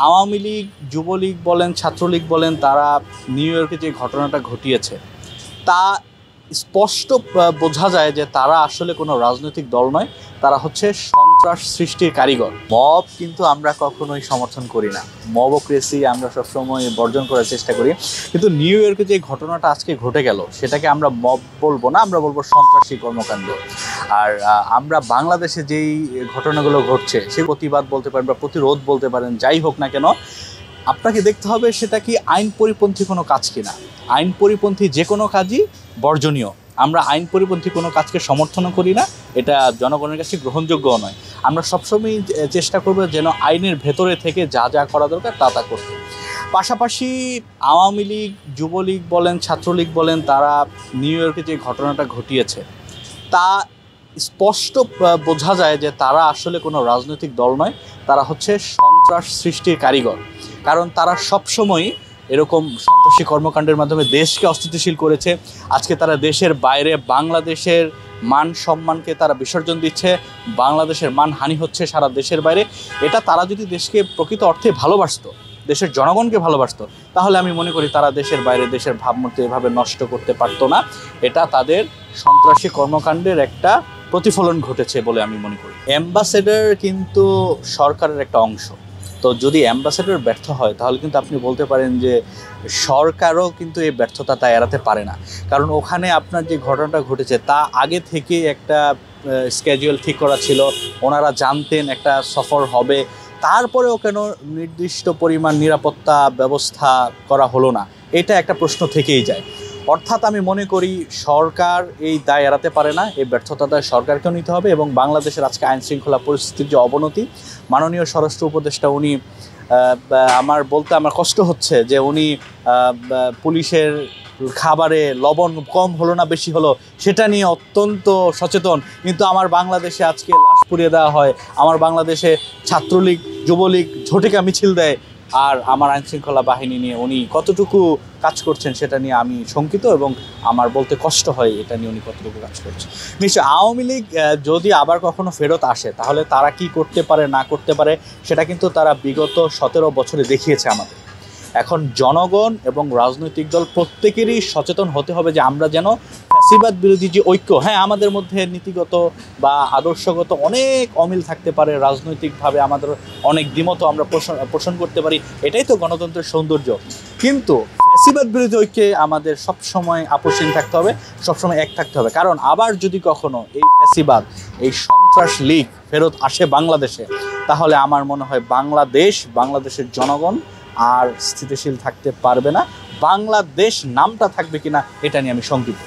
আওয়ামী লীগ, যুবলীগ বলেন, ছাত্রলীগ বলেন, তারা নিউ ইয়র্কে যে ঘটনাটা ঘটিয়েছে তা স্পষ্ট বোঝা যায় যে তারা আসলে কোনো রাজনৈতিক দল নয়, তারা হচ্ছে সন্ত্রাস সৃষ্টির কারিগর। মব কিন্তু আমরা কখনোই সমর্থন করি না, মবক্রেসি আমরা সবসময় বর্জন করার চেষ্টা করি। কিন্তু নিউ ইয়র্কে যে ঘটনাটা আজকে ঘটে গেল সেটাকে আমরা মব বলবো না, আমরা বলবো সন্ত্রাসী কর্মকাণ্ড। আর আমরা বাংলাদেশে যেই ঘটনাগুলো ঘটছে সে প্রতিবাদ বলতে পারেন বা প্রতিরোধ বলতে পারেন, যাই হোক না কেন আপনাকে দেখতে হবে সেটা কি আইন পরিপন্থী কোনো কাজ কিনা। আইন পরিপন্থী যে কোনো কাজই বর্জনীয়। আমরা আইন পরিপন্থী কোনো কাজকে সমর্থনও করি না, এটা জনগণের কাছে গ্রহণযোগ্যও নয়। আমরা সবসময় চেষ্টা করব যেন আইনের ভেতরে থেকে যা যা করা দরকার তা তা করতে। পাশাপাশি আওয়ামী লীগ, যুবলীগ বলেন, ছাত্রলীগ বলেন, তারা নিউ ইয়র্কে যে ঘটনাটা ঘটিয়েছে তা স্পষ্ট বোঝা যায় যে তারা আসলে কোনো রাজনৈতিক দল নয়, তারা হচ্ছে সন্ত্রাস সৃষ্টির কারিগর। কারণ তারা সবসময় এরকম সন্ত্রাসী কর্মকাণ্ডের মাধ্যমে দেশকে অস্থিতিশীল করেছে। আজকে তারা দেশের বাইরে বাংলাদেশের মান সম্মানকে তারা বিসর্জন দিচ্ছে, বাংলাদেশের মানহানি হচ্ছে সারা দেশের বাইরে। এটা তারা যদি দেশকে প্রকৃত অর্থে ভালোবাসতো, দেশের জনগণকে ভালোবাসতো, তাহলে আমি মনে করি তারা দেশের বাইরে দেশের ভাবমূর্তি এভাবে নষ্ট করতে পারতো না। এটা তাদের সন্ত্রাসী কর্মকাণ্ডের একটা প্রতিফলন ঘটেছে বলে আমি মনে করি। অ্যাম্বাসেডর কিন্তু সরকারের একটা অংশ, তো যদি অ্যাম্বাসেডর ব্যর্থ হয় তাহলে কিন্তু আপনি বলতে পারেন যে সরকারও কিন্তু এই ব্যর্থতা এড়াতে পারে না। কারণ ওখানে আপনার যে ঘটনাটা ঘটেছে তা আগে থেকে একটা স্কেজুয়াল ঠিক করা ছিল, ওনারা জানতেন একটা সফর হবে, তারপরেও কেন নির্দিষ্ট পরিমাণ নিরাপত্তা ব্যবস্থা করা হলো না, এটা একটা প্রশ্ন থেকেই যায়। অর্থাৎ আমি মনে করি সরকার এই দায় এড়াতে পারে না, এই ব্যর্থতা সরকারকেও নিতে হবে। এবং বাংলাদেশের আজকে আইনশৃঙ্খলা পরিস্থিতির যে অবনতি, মাননীয় স্বরাষ্ট্র উপদেষ্টা উনি আমার কষ্ট হচ্ছে যে উনি পুলিশের খাবারে লবণ কম হলো না বেশি হলো সেটা নিয়ে অত্যন্ত সচেতন। কিন্তু আমার বাংলাদেশে আজকে লাশ পুড়িয়ে দেওয়া হয়, আমার বাংলাদেশে ছাত্রলীগ, যুবলীগ ঝটিকা মিছিল দেয়, আর আমার আইনশৃঙ্খলা বাহিনী নিয়ে উনি কতটুকু কাজ করছেন সেটা নিয়ে আমি শঙ্কিত এবং আমার বলতে কষ্ট হয় এটা নিয়ে উনি কতটুকু কাজ করছেন। নিশ্চয় আওয়ামী লীগ যদি আবার কখনো ফেরত আসে তাহলে তারা কি করতে পারে না করতে পারে সেটা কিন্তু তারা বিগত 17 বছরে দেখিয়েছে আমাদের। এখন জনগণ এবং রাজনৈতিক দল প্রত্যেকেরই সচেতন হতে হবে যে আমরা যেন ফ্যাসিবাদ বিরোধী যে ঐক্য, হ্যাঁ আমাদের মধ্যে নীতিগত বা আদর্শগত অনেক অমিল থাকতে পারে, রাজনৈতিকভাবে আমাদের অনেক দ্বিমত আমরা পোষণ করতে পারি, এটাই তো গণতন্ত্রের সৌন্দর্য। কিন্তু ফ্যাসিবাদ বিরোধী ঐক্যে আমাদের সবসময় আপোষহীন থাকতে হবে, সবসময় এক থাকতে হবে। কারণ আবার যদি কখনো এই ফ্যাসিবাদ, এই সন্ত্রাস লীগ ফেরত আসে বাংলাদেশে, তাহলে আমার মনে হয় বাংলাদেশের জনগণ আর স্থিতিশীল থাকতে পারবে না। বাংলাদেশ নামটা থাকবে কিনা এটা নিয়ে আমি শঙ্কিত।